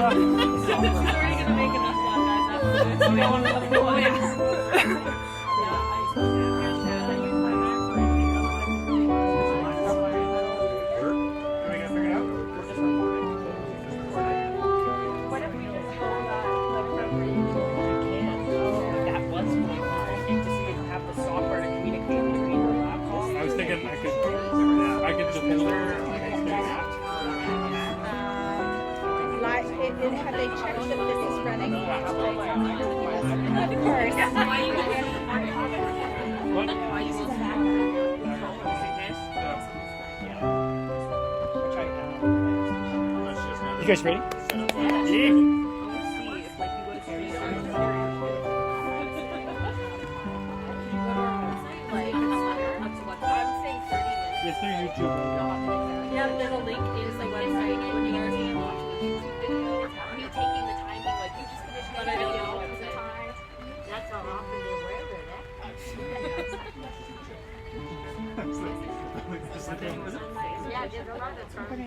already gonna make enough fun, guys. Afterwards, we all want to go. Have they checked that this is running? Of course. You guys ready? It's through YouTube. Yeah, there's a link in the website when you guys can watch it. You taking the time being like, you just finished But the I don't video. know because That's how often they're aware of that. Yeah, there's a lot of time.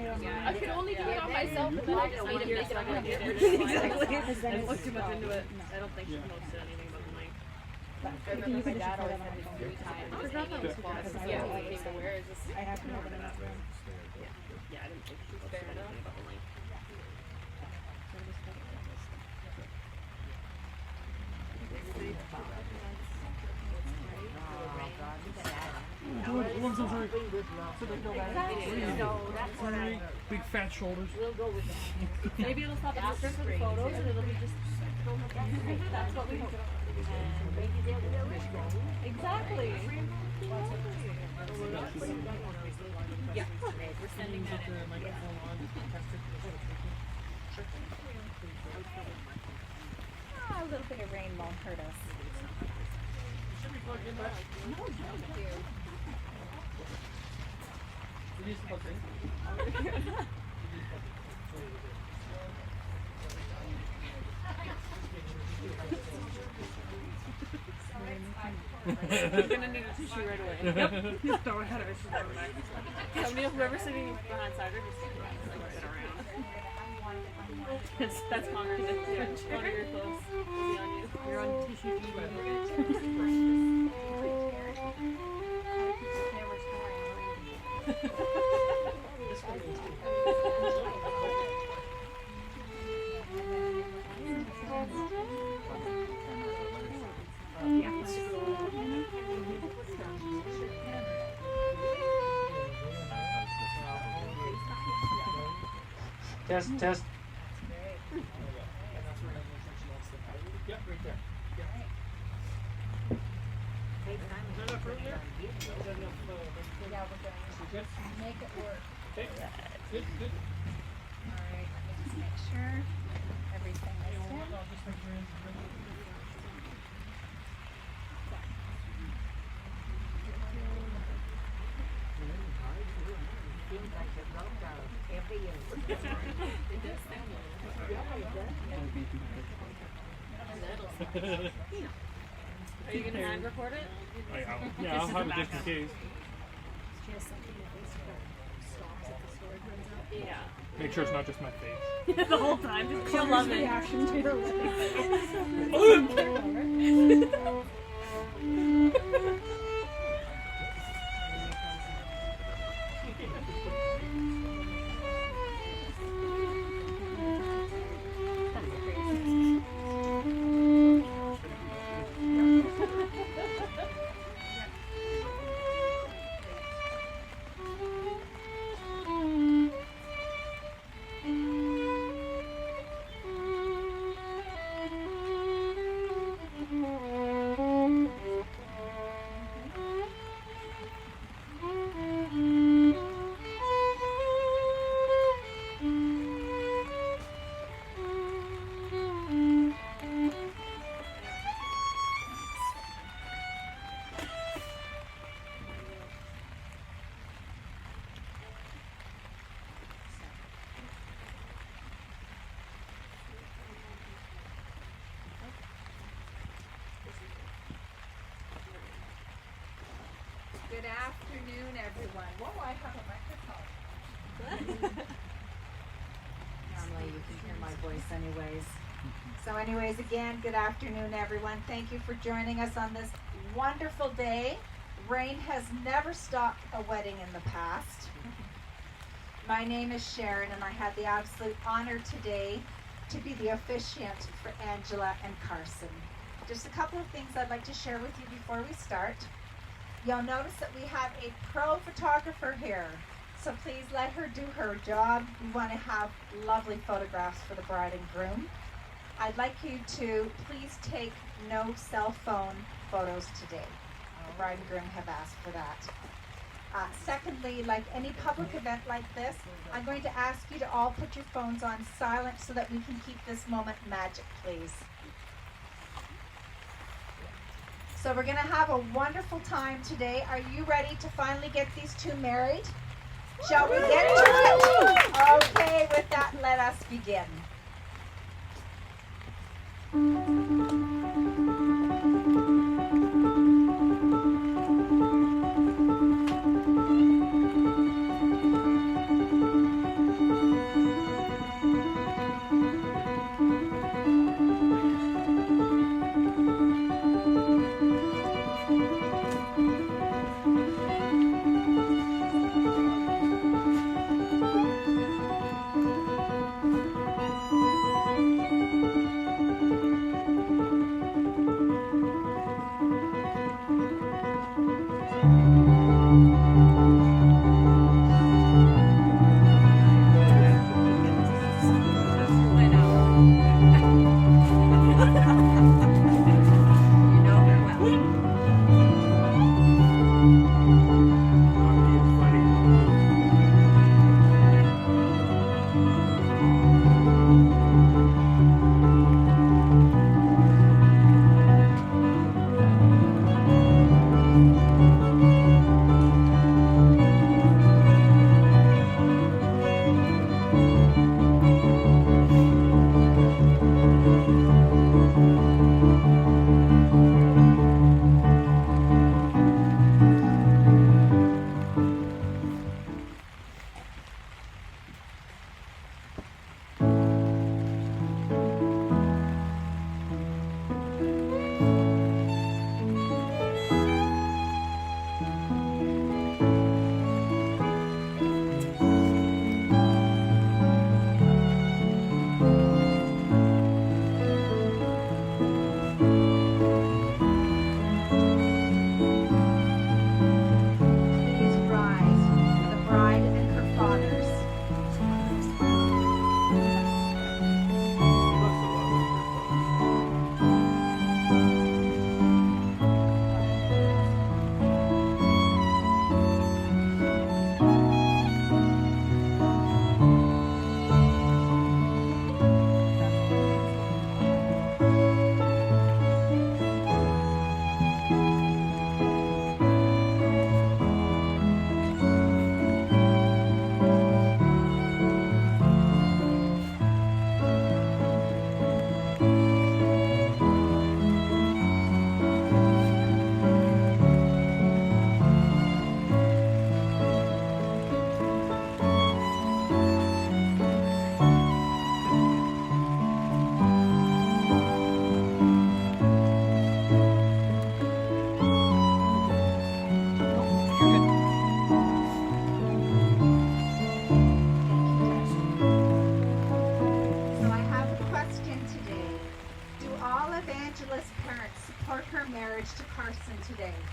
I could only do it on myself, and then I just made a make it on my computer. Exactly. I looked too much into it. I don't think she posted anything about the link. I remember my dad always had to do 3 times. I forgot that was possible. Yeah, Like, where is this? I have to open it up. Yeah, I didn't think she posted anything about the link. Big fat shoulders. Maybe it'll stop at the for the photos, and it'll be just. That's what we hope. Exactly. Yeah, we're sending that in. A little bit of rain won't hurt us. We're gonna need a tissue right away. Yep. Just throw it at her. She's going back. Somebody, whoever's sitting behind Cider, just sit around. That's Connor. Yeah, Connor, you're close. We'll be on you. You're on tissue duty. Test, test. Yep, right there. Yeah, we're going to make it work. Good, good. Alright, let me just make sure everything is in. Are you gonna hand record it? Yeah, I'll have it just in case. Yeah. Make sure it's not just my face. The whole time. Just she'll love it. Reaction to her Good afternoon, everyone. Whoa, I have a microphone. Normally you can hear my voice anyways. So anyways, again, good afternoon, everyone. Thank you for joining us on this wonderful day. Rain has never stopped a wedding in the past. My name is Sharon, and I had the absolute honor today to be the officiant for Angela and Karsen. Just a couple of things I'd like to share with you before we start. You'll notice that we have a pro photographer here, so please let her do her job. We want to have lovely photographs for the bride and groom. I'd like you to please take no cell phone photos today. The bride and groom have asked for that. Secondly, like any public event like this, I'm going to ask you to all put your phones on silent so that we can keep this moment magic, please. So we're going to have a wonderful time today. Are you ready to finally get these two married? Shall we get to it? Okay, with that, let us begin.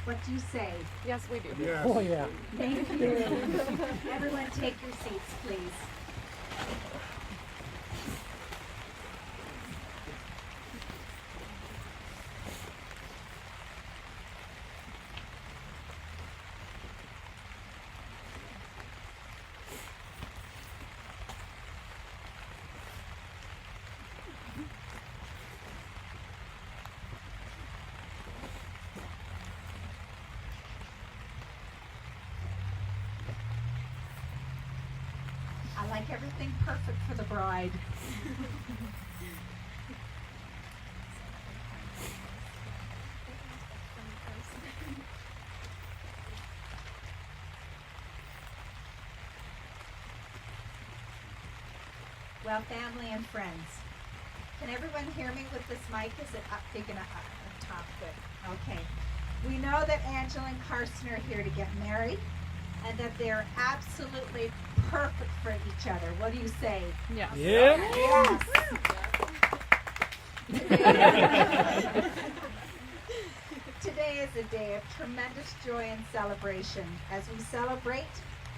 What do you say? Yes, we do. Yes. Oh, yeah. Thank you. Everyone take your seats, please. I like everything perfect for the bride. Well, family and friends, can everyone hear me with this mic? Is it up big enough up top? Good. Okay. We know that Angela and Karsen are here to get married and that they're absolutely perfect for each other. What do you say? Yeah. Yeah. Yes. Today is a day of tremendous joy and celebration. As we celebrate,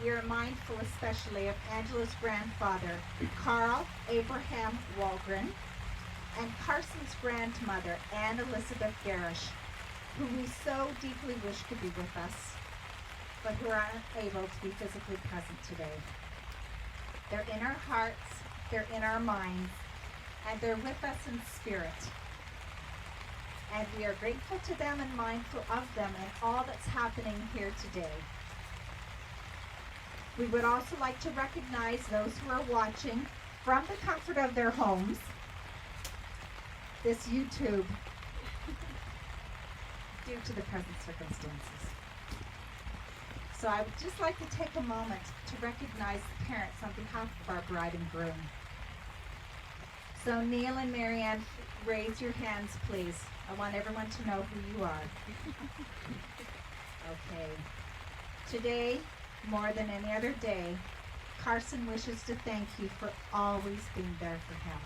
we are mindful especially of Angela's grandfather, Carl Abraham Walgren, and Karsen's grandmother, Anne Elizabeth Garish, who we so deeply wish could be with us, but who are unable to be physically present today. They're in our hearts, they're in our minds, and they're with us in spirit. And we are grateful to them and mindful of them and all that's happening here today. We would also like to recognize those who are watching from the comfort of their homes, this YouTube, due to the present circumstances. So I would just like to take a moment to recognize the parents on behalf of our bride and groom. So Neil and Marianne, raise your hands, please. I want everyone to know who you are. Okay. Today, more than any other day, Karsen wishes to thank you for always being there for him.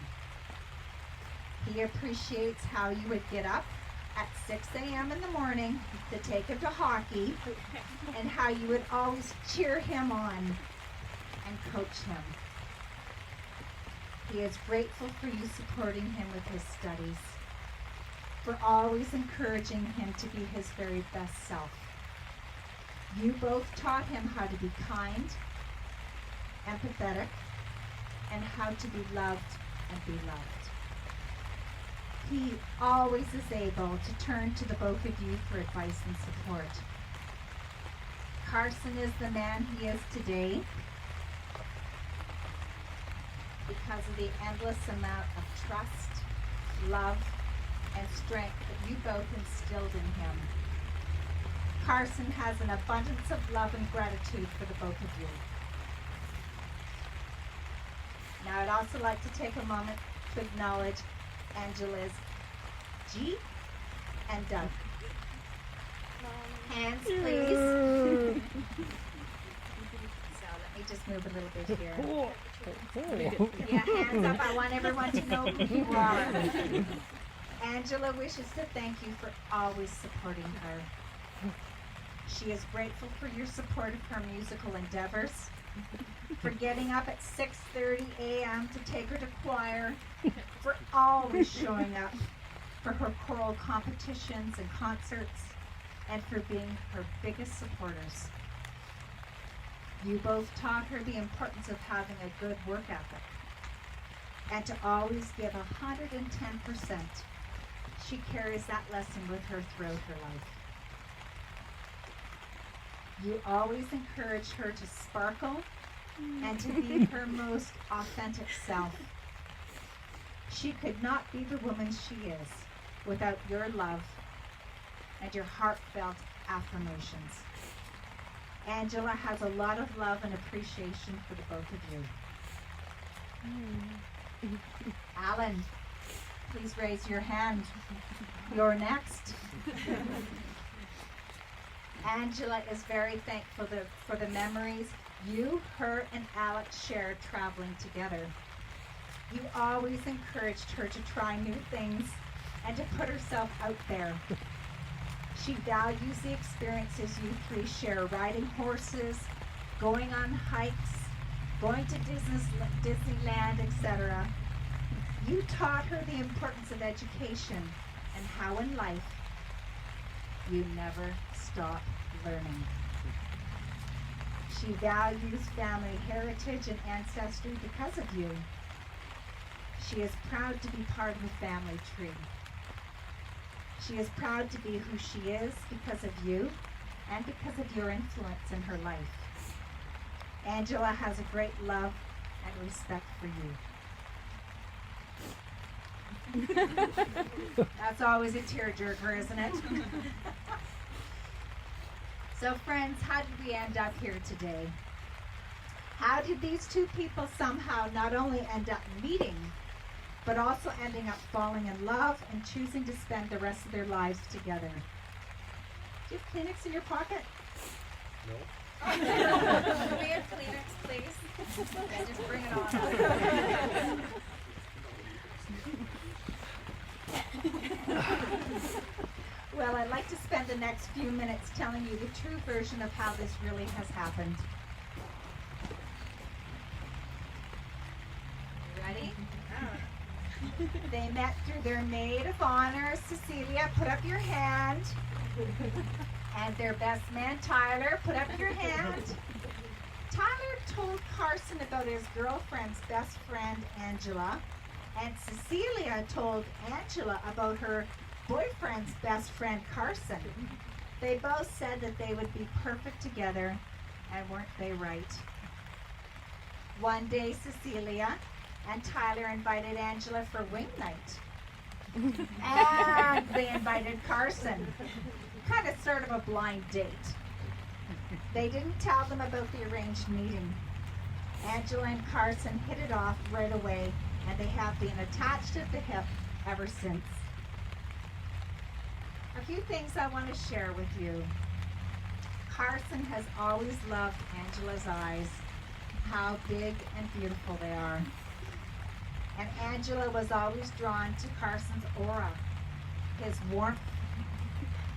He appreciates how you would get up at 6 a.m. in the morning to take him to hockey and how you would always cheer him on and coach him. He is grateful for you supporting him with his studies, for always encouraging him to be his very best self. You both taught him how to be kind, empathetic, and how to be loved and be loved. He always is able to turn to the both of you for advice and support. Karsen is the man he is today because of the endless amount of trust, love, and strength that you both instilled in him. Karsen has an abundance of love and gratitude for the both of you. Now I'd also like to take a moment to acknowledge Angela's G and Doug. Hands, please. So let me just move a little bit here. Yeah, hands up. I want everyone to know who you are. Angela wishes to thank you for always supporting her. She is grateful for your support of her musical endeavors, for getting up at 6:30 a.m. to take her to choir, for always showing up for her choral competitions and concerts, and for being her biggest supporters. You both taught her the importance of having a good work ethic and to always give 110%. She carries that lesson with her throughout her life. You always encourage her to sparkle and to be her most authentic self. She could not be the woman she is without your love and your heartfelt affirmations. Angela has a lot of love and appreciation for the both of you. Alan, please raise your hand. You're next. Angela is very thankful for the memories you, her, and Alex shared traveling together. You always encouraged her to try new things and to put herself out there. She values the experiences you three share, riding horses, going on hikes, going to Disneyland, etc. You taught her the importance of education and how in life you never stop learning. She values family heritage and ancestry because of you. She is proud to be part of the family tree. She is proud to be who she is because of you and because of your influence in her life. Angela has a great love and respect for you. That's always a tearjerker, isn't it? So friends, how did we end up here today? How did these two people somehow not only end up meeting, but also ending up falling in love and choosing to spend the rest of their lives together? Do you have Kleenex in your pocket? No. Do we have Kleenex, please? Yeah, just bring it on. Well, I'd like to spend the next few minutes telling you the true version of how this really has happened. Ready? They met through their maid of honor, Cecilia. Put up your hand. And their best man, Tyler. Put up your hand. Tyler told Karsen about his girlfriend's best friend, Angela. And Cecilia told Angela about her boyfriend's best friend, Karsen. They both said that they would be perfect together, and weren't they right? One day, Cecilia and Tyler invited Angela for wing night. And they invited Karsen. Kind of sort of a blind date. They didn't tell them about the arranged meeting. Angela and Karsen hit it off right away, and they have been attached at the hip ever since. A few things I want to share with you. Karsen has always loved Angela's eyes, how big and beautiful they are. And Angela was always drawn to Karsen's aura, his warmth.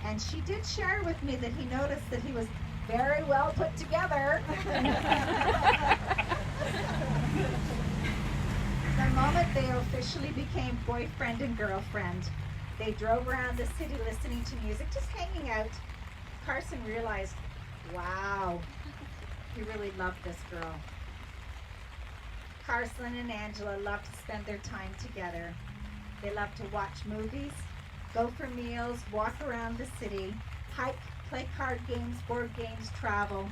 And she did share with me that he noticed that he was very well put together. The moment they officially became boyfriend and girlfriend, they drove around the city listening to music, just hanging out. Karsen realized, wow, he really loved this girl. Karsen and Angela love to spend their time together. They love to watch movies, go for meals, walk around the city, hike, play card games, board games, travel.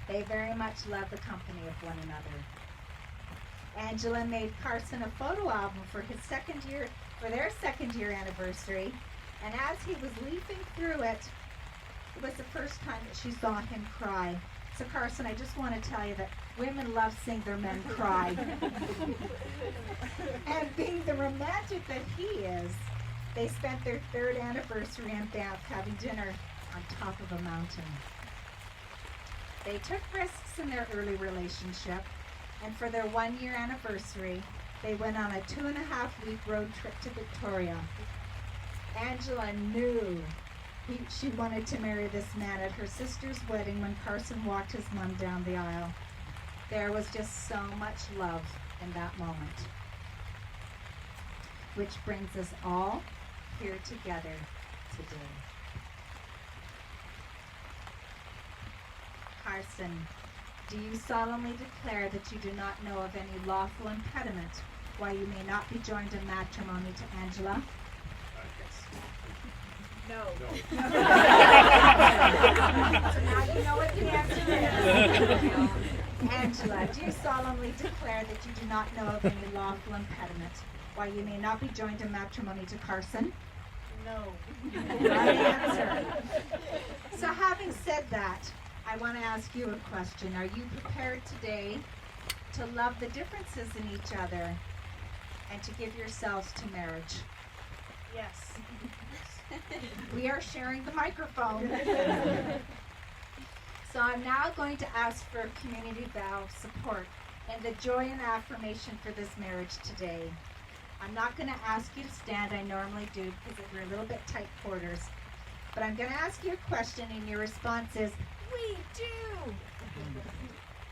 They very much love the company of one another. Angela made Karsen a photo album for their second year anniversary, and as he was leafing through it, it was the first time that she saw him cry. So Karsen, I just want to tell you that women love seeing their men cry. And being the romantic that he is, they spent their third anniversary in Banff having dinner on top of a mountain. They took risks in their early relationship, and for their 1-year anniversary, they went on a 2.5-week road trip to Victoria. Angela knew she wanted to marry this man at her sister's wedding when Karsen walked his mom down the aisle. There was just so much love in that moment. Which brings us all here together today. Karsen, do you solemnly declare that you do not know of any lawful impediment why you may not be joined in matrimony to Angela? No. So now you know what the answer is. Angela, do you solemnly declare that you do not know of any lawful impediment why you may not be joined in matrimony to Karsen? No. Right answer. So having said that, I want to ask you a question. Are you prepared today to love the differences in each other and to give yourselves to marriage? Yes. We are sharing the microphone. So I'm now going to ask for community vow support and the joy and affirmation for this marriage today. I'm not going to ask you to stand, I normally do because we're a little bit tight quarters. But I'm going to ask you a question and your response is, we do!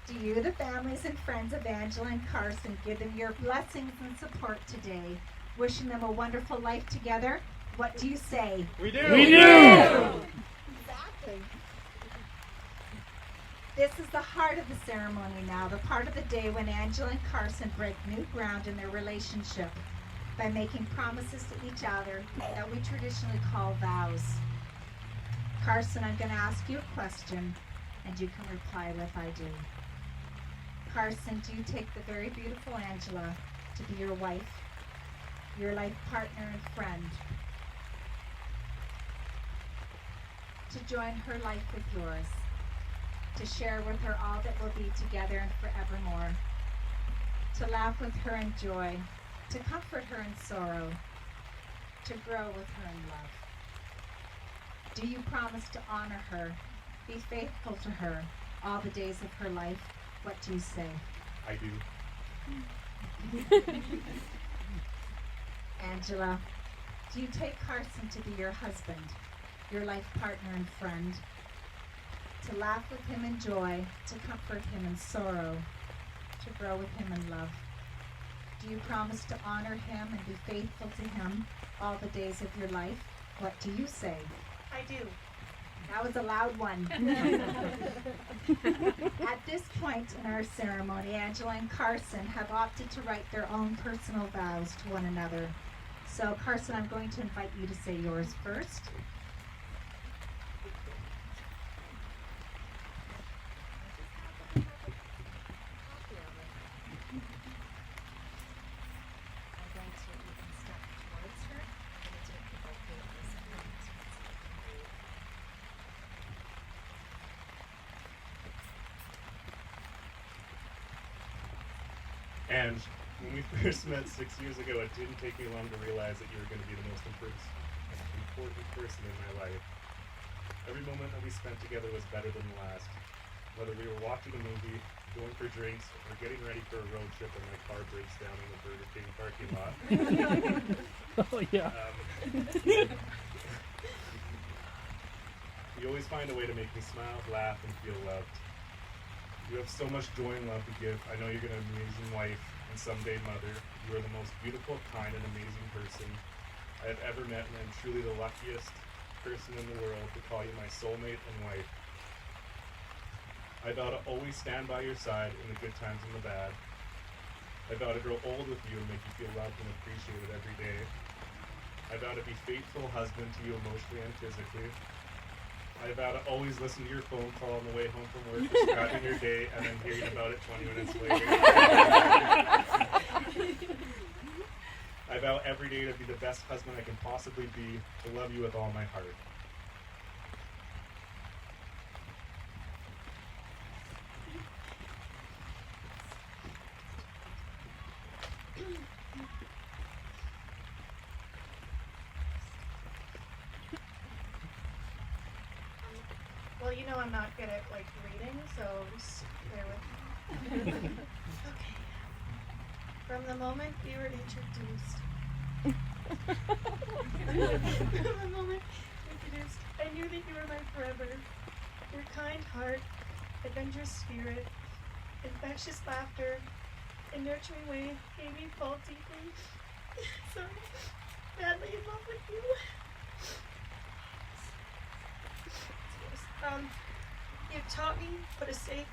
Do you, the families and friends of Angela and Karsen, give them your blessings and support today, wishing them a wonderful life together? What do you say? We do! We do! Exactly. This is the heart of the ceremony now, the part of the day when Angela and Karsen break new ground in their relationship by making promises to each other that we traditionally call vows. Karsen, I'm going to ask you a question, and you can reply with I do. Karsen, do you take the very beautiful Angela to be your wife, your life partner and friend, to join her life with yours, to share with her all that will be together and forevermore, to laugh with her in joy, to comfort her in sorrow, to grow with her in love. Do you promise to honor her, be faithful to her all the days of her life? What do you say? I do. Angela, do you take Karsen to be your husband, your life partner and friend, to laugh with him in joy, to comfort him in sorrow, to grow with him in love? Do you promise to honor him and be faithful to him all the days of your life? What do you say? I do. That was a loud one. At this point in our ceremony, Angela and Karsen have opted to write their own personal vows to one another. So, Karsen, I'm going to invite you to say yours first. I'm going to even step towards her. I'm going to take the bouquet of this and And when we first met 6 years ago, it didn't take me long to realize that you were going to be the most important person in my life. Every moment that we spent together was better than the last. Whether we were watching a movie, going for drinks, or getting ready for a road trip and my car breaks down in the Burger King parking lot. Oh, yeah. You always find a way to make me smile, laugh, and feel loved. You have so much joy and love to give. I know you're an amazing wife and someday mother. You are the most beautiful, kind, and amazing person I have ever met, and I'm truly the luckiest person in the world to call you my soulmate and wife. I vow to always stand by your side in the good times and the bad. I vow to grow old with you and make you feel loved and appreciated every day. I vow to be faithful husband to you emotionally and physically. I vow to always listen to your phone call on the way home from work, describing your day, and then hearing about it 20 minutes later. I vow every day to be the best husband I can possibly be, to love you with all my heart. Well, you know I'm not good at like reading, so just bear with me. Okay. From the moment we were introduced, I knew that you were my forever. Your kind heart, adventurous spirit, infectious laughter, and nurturing way made me fall deeply, so madly in love with you. You've taught me what a safe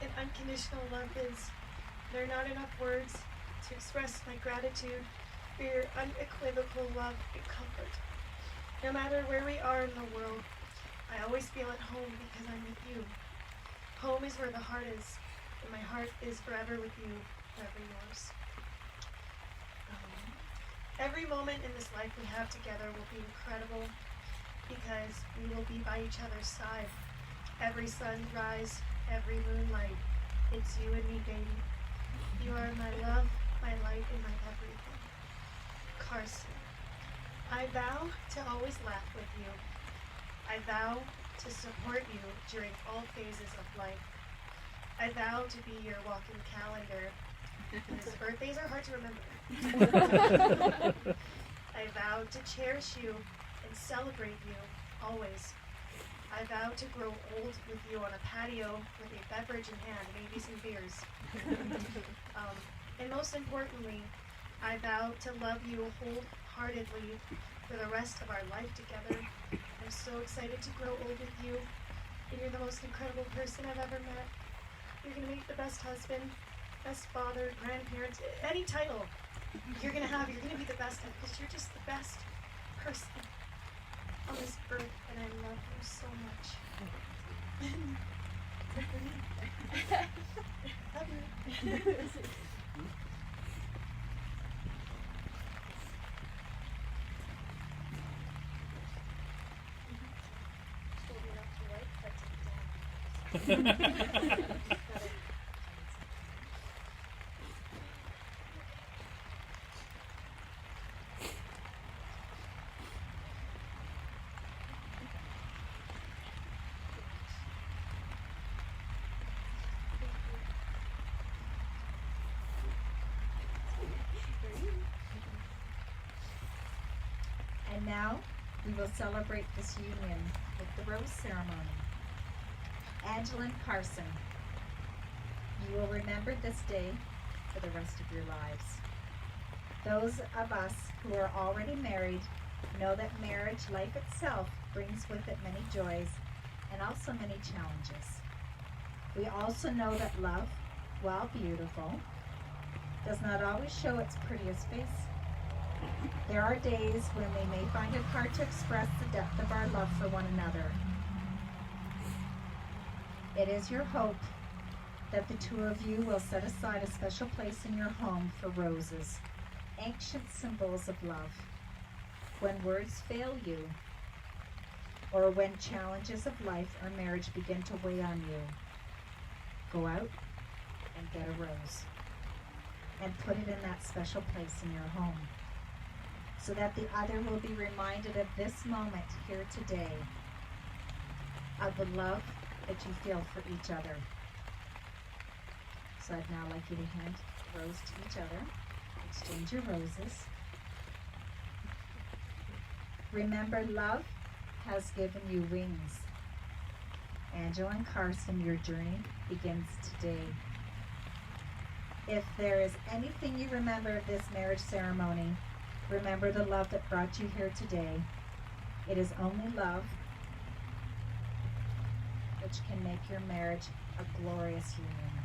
and unconditional love is. There are not enough words to express my gratitude for your unequivocal love and comfort. No matter where we are in the world, I always feel at home because I'm with you. Home is where the heart is, and my heart is forever with you, forever yours. Every moment in this life we have together will be incredible because we will be by each other's side. Every sunrise, every moonlight, it's you and me, baby. You are my love, my light, and my everything. Karsen, I vow to always laugh with you. I vow to support you during all phases of life. I vow to be your walking calendar, because birthdays are hard to remember. I vow to cherish you and celebrate you always. I vow to grow old with you on a patio with a beverage in hand, maybe some beers. And most importantly, I vow to love you wholeheartedly for the rest of our life together. I'm so excited to grow old with you, and you're the most incredible person I've ever met. You're going to make the best husband, best father, grandparents, any title you're going to have, you're going to be the best of, because you're just the best person on this earth, and I love you so much. Love you. Hold it up to right, but take it down. And now we will celebrate this union with the rose ceremony. Angela and Karsen, you will remember this day for the rest of your lives. Those of us who are already married know that marriage life itself brings with it many joys and also many challenges. We also know that love, while beautiful, does not always show its prettiest face. There are days when we may find it hard to express the depth of our love for one another. It is your hope that the two of you will set aside a special place in your home for roses, ancient symbols of love. When words fail you, or when challenges of life or marriage begin to weigh on you, go out and get a rose and put it in that special place in your home, so that the other will be reminded of this moment here today, of the love that you feel for each other. So I'd now like you to hand a rose to each other. Exchange your roses. Remember, love has given you wings. Angela and Karsen, your journey begins today. If there is anything you remember of this marriage ceremony, remember the love that brought you here today. It is only love which can make your marriage a glorious union.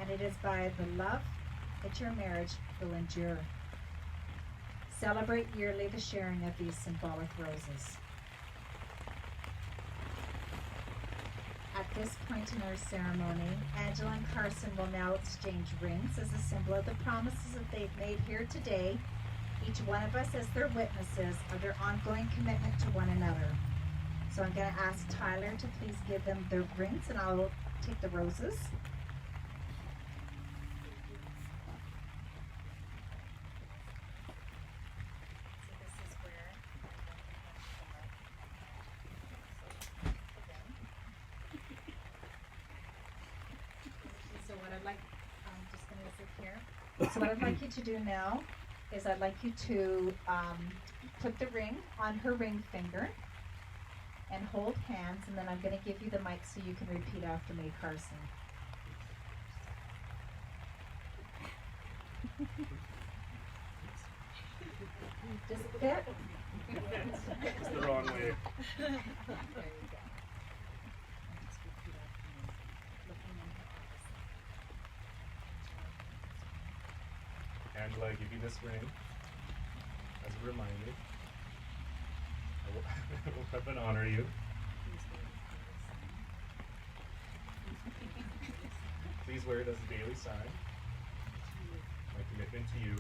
And it is by the love that your marriage will endure. Celebrate yearly the sharing of these symbolic roses. At this point in our ceremony, Angela and Karsen will now exchange rings as a symbol of the promises that they've made here today, each one of us as their witnesses of their ongoing commitment to one another. So I'm going to ask Tyler to please give them their rings, and I'll take the roses. So this is where so what I'd like, I'm just going to sit here. So what I'd like you to do now is I'd like you to put the ring on her ring finger and hold hands, and then I'm going to give you the mic so you can repeat after me, Karsen. Does it fit? It's the wrong way. There you go. And just repeat after me, looking into eyes. Angela, I give you this ring as a reminder. I will love and honor you. Please wear it as a daily sign. My commitment to you.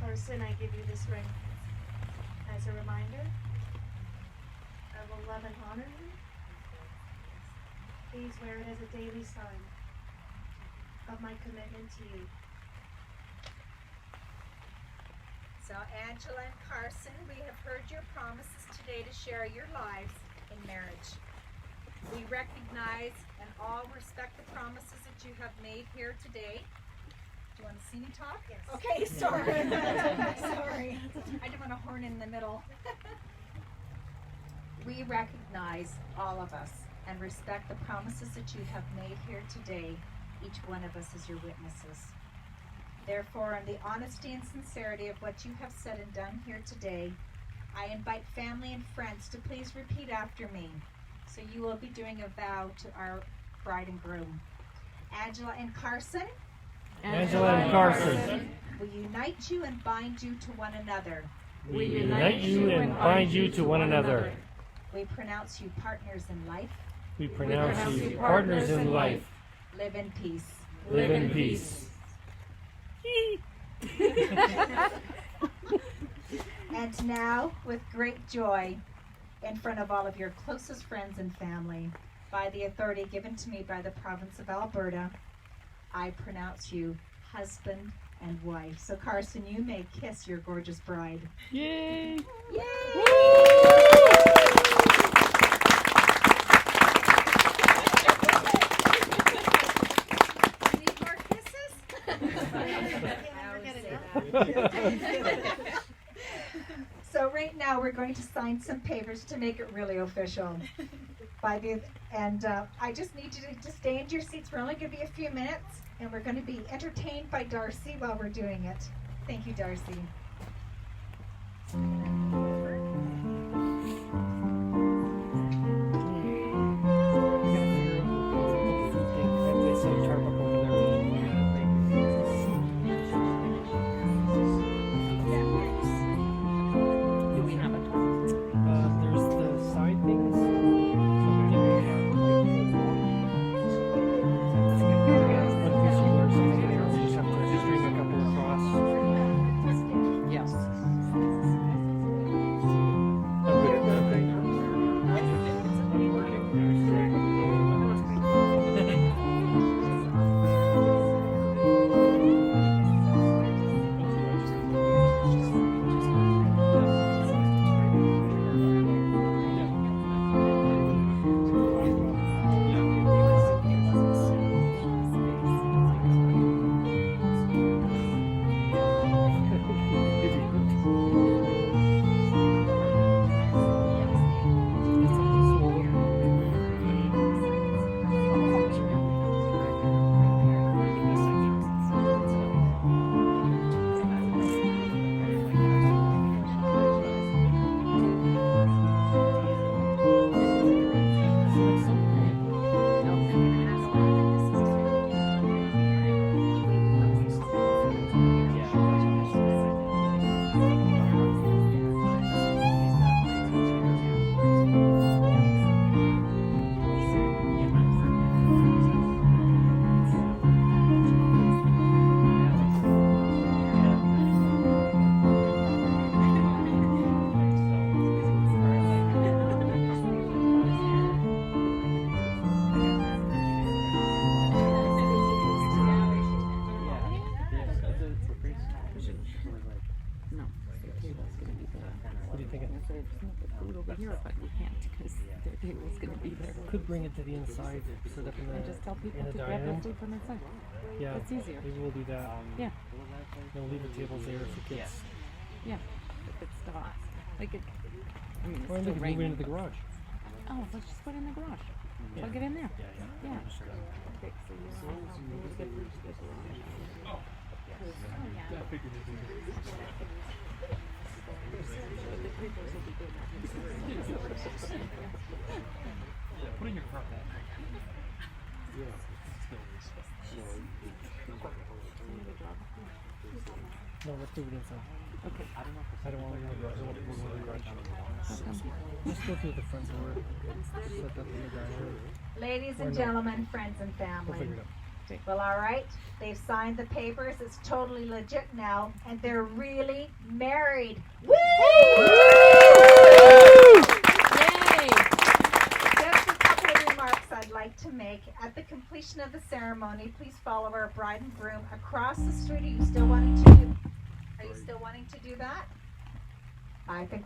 Karsen, I give you this ring as a reminder. I will love and honor you. Please wear it as a daily sign of my commitment to you. So Angela and Karsen, we have heard your promises today to share your lives in marriage. We recognize and all respect the promises that you have made here today. Do you want to see me talk? Yes. Okay, sorry. Sorry. I didn't want to horn in the middle. We recognize, all of us, and respect the promises that you have made here today, each one of us as your witnesses. Therefore, on the honesty and sincerity of what you have said and done here today, I invite family and friends to please repeat after me. So you will be doing a vow to our bride and groom. Angela and Karsen Angela and Karsen, will unite you and bind you to one another. we unite you and bind you to one another. We pronounce you partners in life. We pronounce you partners in life. Live in peace. Live in peace. And now, with great joy, in front of all of your closest friends and family, by the authority given to me by the province of Alberta, I pronounce you husband and wife. So Karsen, you may kiss your gorgeous bride. Yay! Yay! You need more kisses? So right now we're going to sign some papers to make it really official. I just need you to stay in your seats. We're only going to be a few minutes, and we're going to be entertained by Darcy while we're doing it. Thank you, Darcy. There's the side things. One piece of wood or something there. We just have to string a couple across. Yes. What do you think? Food over here, but we can't because their table's going to be there. Could bring it to the inside, set up in the And just tell people in to the grab dining their room. food from inside. Yeah, It's easier. maybe we'll do that. Yeah. We'll leave the tables there if it gets. Yeah. If it stops. Like it, I mean, it's Or we still could move it raining. into the garage. Oh, let's just put it in the garage. Plug it in there. Yeah. Yeah. Okay, so you're all maybe to get this one. Put in your car. No, let's move it inside. Okay. I don't want to move the garage. I want to move it in the garage. Just go through the front door. Set up in the dining room. Ladies Or and no. gentlemen, friends and We'll family. figure it out. Well, all right. They've signed the papers. It's totally legit now, and they're really married. Woo! Yay! Just a couple of remarks I'd like to make. At the completion of the ceremony, please follow our bride and groom across the street. Are you still wanting to do? Are you still wanting to do that? I think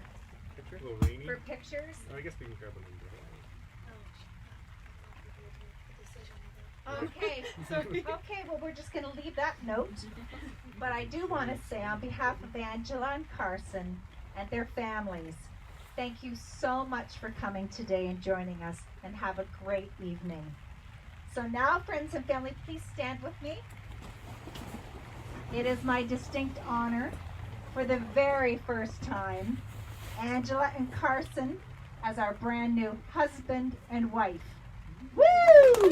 Picture? A little rainy. for pictures. I guess we can grab another. Okay. Okay, well, we're just going to leave that note. But I do want to say, on behalf of Angela and Karsen and their families, thank you so much for coming today and joining us, and have a great evening. So now, friends and family, please stand with me. It is my distinct honor, for the very first time, Angela and Karsen as our brand new husband and wife. Woo!